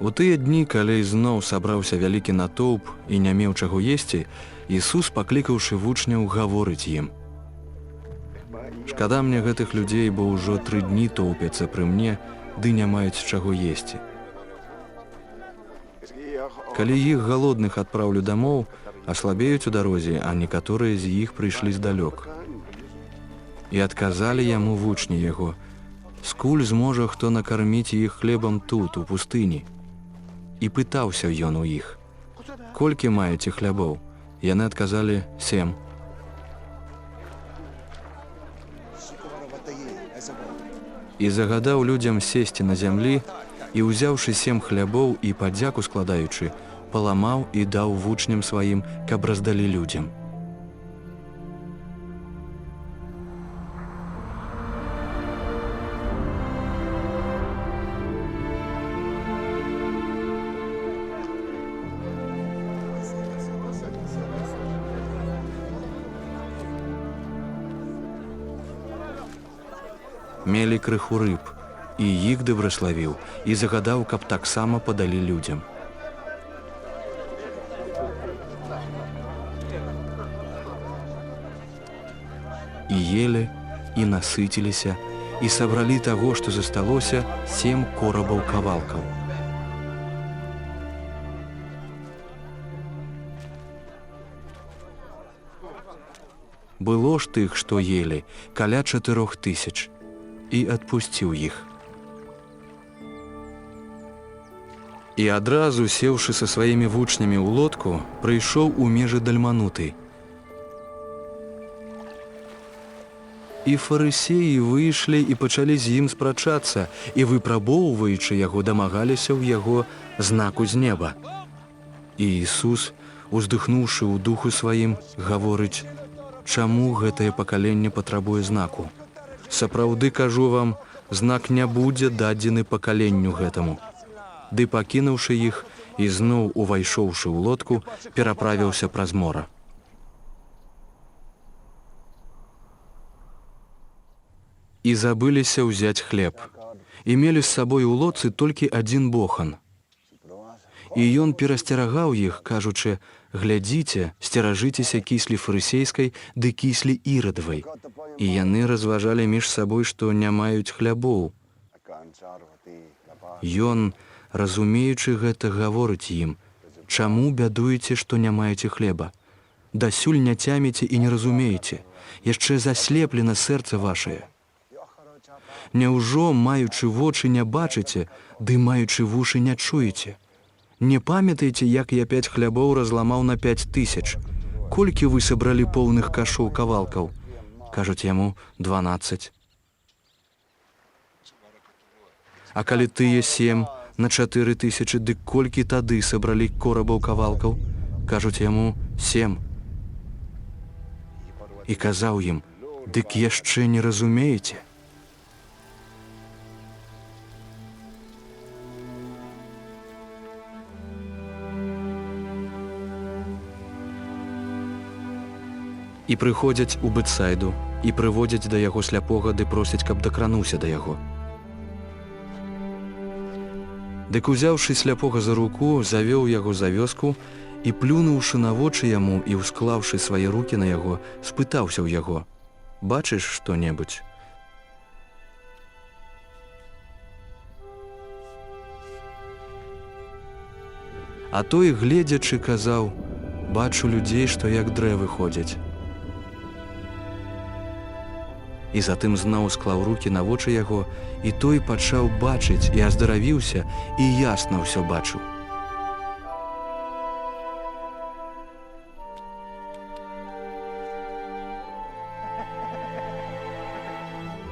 У тыя дні, калі зноў сабраўся вялікі натоўп і не меў чаго есці, Ісус, паклікаўшы вучняў, гаворыць ім: «Шкада мне гэтых людзей, бо ўжо 3 дні тоўпяцца пры мне, ды не маюць чаго есці. Калі іх галодных адпраўлю дамоў, аслабеюць у дарозе, а некаторыя з іх прыйшлі здалёк». І адказалі яму вучні яго: «Скуль зможа хто накарміць іх хлебам тут, у пустыні?» І пытаўся ён у іх: «Колькі маеце хлябоў?» Яны адказалі: 7. І загадаў людзям сесці на зямлі, і, узяўшы 7 хлябоў і падзяку складаючы, паламаў і даў вучням сваім, каб раздалі людзям. Мелі крыху рыб, і іх дабраславіў, і загадаў, каб таксама падалі людзям. І елі, і насыціліся, і сабралі таго, што засталося, 7 корабаў кавалкаў. Было ж тых, што елі, каля 4000, і адпусціў іх. І адразу, сеўшы са сваімі вучнямі ў лодку, прыйшоў у межы Дальмануты. І фарысеі выйшлі і пачалі з ім спрачацца, і, выпрабоўваючы яго, дамагаліся ў яго знаку з неба. І Ісус, уздыхнуўшы ў духу сваім, гаворыць: «Чаму гэтае пакаленне патрабуе знаку? Сапраўды кажу вам, знак не будзе дадзены пакаленню гэтаму». Ды, пакінуўшы іх і зноў увайшоўшы ў лодку, пераправіўся праз мора. І забыліся ўзяць хлеб. І мелі з сабой у лодцы толькі 1 бохан. І ён перасцерагаў іх, кажучы: «Глядзіце, сцеражыцеся кіслі фарысейскай ды кіслі ірадавай». І яны разважалі між сабой, што не маюць хлябоў. Ён, разумеючы гэта, гаворыць ім: «Чаму бядуеце, што не маеце хлеба? Дасюль не цяміце і не разумееце, яшчэ заслеплена сэрца вашае. Няўжо, маючы вочы, не бачыце, ды маючы вушы не чуеце? Не памятаеце, як я 5 хлябоў разламаў на 5000? Колькі вы сабралі поўных кашоў кавалкаў?» Кажуць яму: 12. «А калі тыя 7 на 4000, дык колькі тады сабралі корабаў кавалкаў?» Кажуць яму: 7. І казаў ім: «Дык яшчэ не разумееце?» І прыходзяць у Бетсайду, і прыводзяць да яго сляпога, ды просяць, каб дакрануўся да яго. Дык, узяўшы сляпога за руку, завёў яго за вёску і, плюнуўшы на вочы яму і ўсклаўшы свае рукі на яго, спытаўся ў яго: «Бачыш што-небудзь?» А той, гледзячы, казаў: «Бачу людзей, што як дрэвы ходзяць». І затым зноў склаў рукі на вочы яго, і той пачаў бачыць і аздаравіўся, і ясна ўсё бачыў.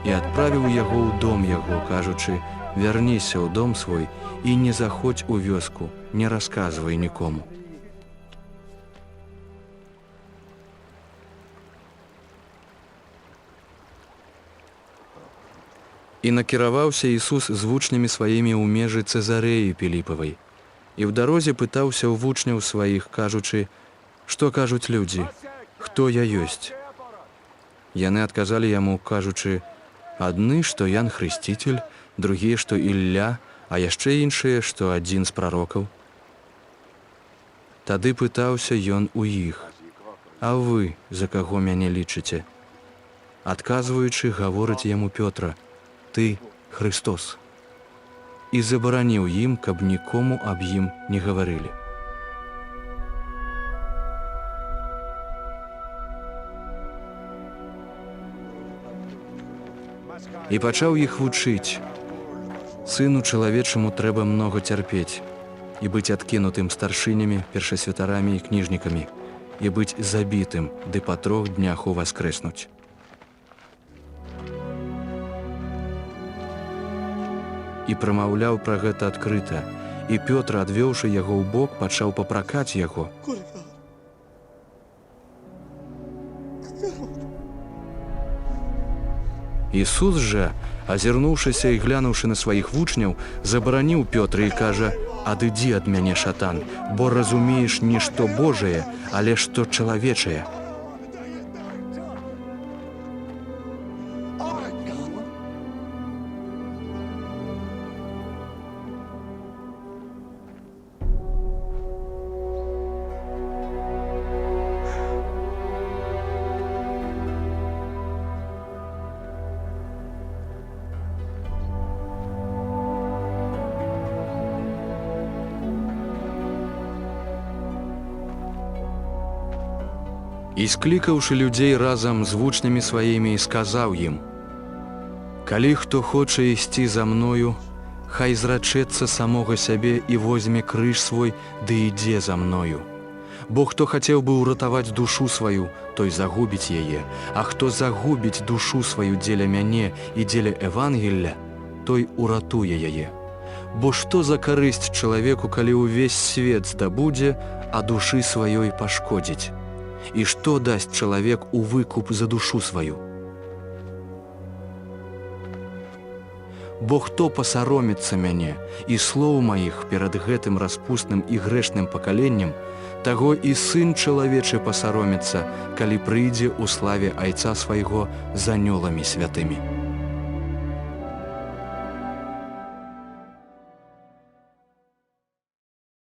І адправіў яго ў дом яго, кажучы: «Вярніся ў дом свой і не заходзь у вёску, не расказвай нікому». І накіраваўся Ісус з вучнямі сваімі ў межы Цэзарэі Піліпавай. І ў дарозе пытаўся ў вучняў сваіх, кажучы: «Што кажуць людзі? Хто я ёсць?» Яны адказалі яму, кажучы: «Адны, што Ян Хрысціцель, другія, што Ілля, А яшчэ іншыя, што адзін з прарокаў. Тады пытаўся ён у іх: «А вы за каго мяне лічыце?» Адказваючы, гаворыць яму Пётра: «Ты Христос». І забараніў ім, каб нікому аб ім не гаварылі. І пачаў іх вучыць: «Сыну чалавечаму трэба многа цярпець, і быць адкінутым старшынямі, першасвятарамі і кніжнікамі, і быць забітым, ды па 3 днях уваскрэснуць». І прамаўляў пра гэта адкрыта, і Пётр, адвёўшы яго ў бок, пачаў папракаць яго. Ісус жа, азірнуўшыся і глянуўшы на сваіх вучняў, забараніў Пётра і кажа: «Адыдзі ад мяне, шатан, бо разумееш не што Божае, але што чалавечае». І склікаўшы людзей разам з вучнямі сваімі, сказаў ім: «Калі хто хоча ісці за мною, хай зрачэцца самога сябе і возьме крыж свой, ды ідзе за мною. Бо хто хацеў бы ўратаваць душу сваю, той загубіць яе, а хто загубіць душу сваю дзеля мяне і дзеля Евангелля, той уратуе яе. Бо што за карысць чалавеку, калі ўвесь свет здабудзе, а душы сваёй пашкодзіць? І што дасць чалавек у выкуп за душу сваю? Бо хто пасароміцца мяне і слоў маіх перад гэтым распусным і грэшным пакаленнем, таго і сын чалавечы пасароміцца, калі прыйдзе ў славе Айца свайго з анёламі святымі».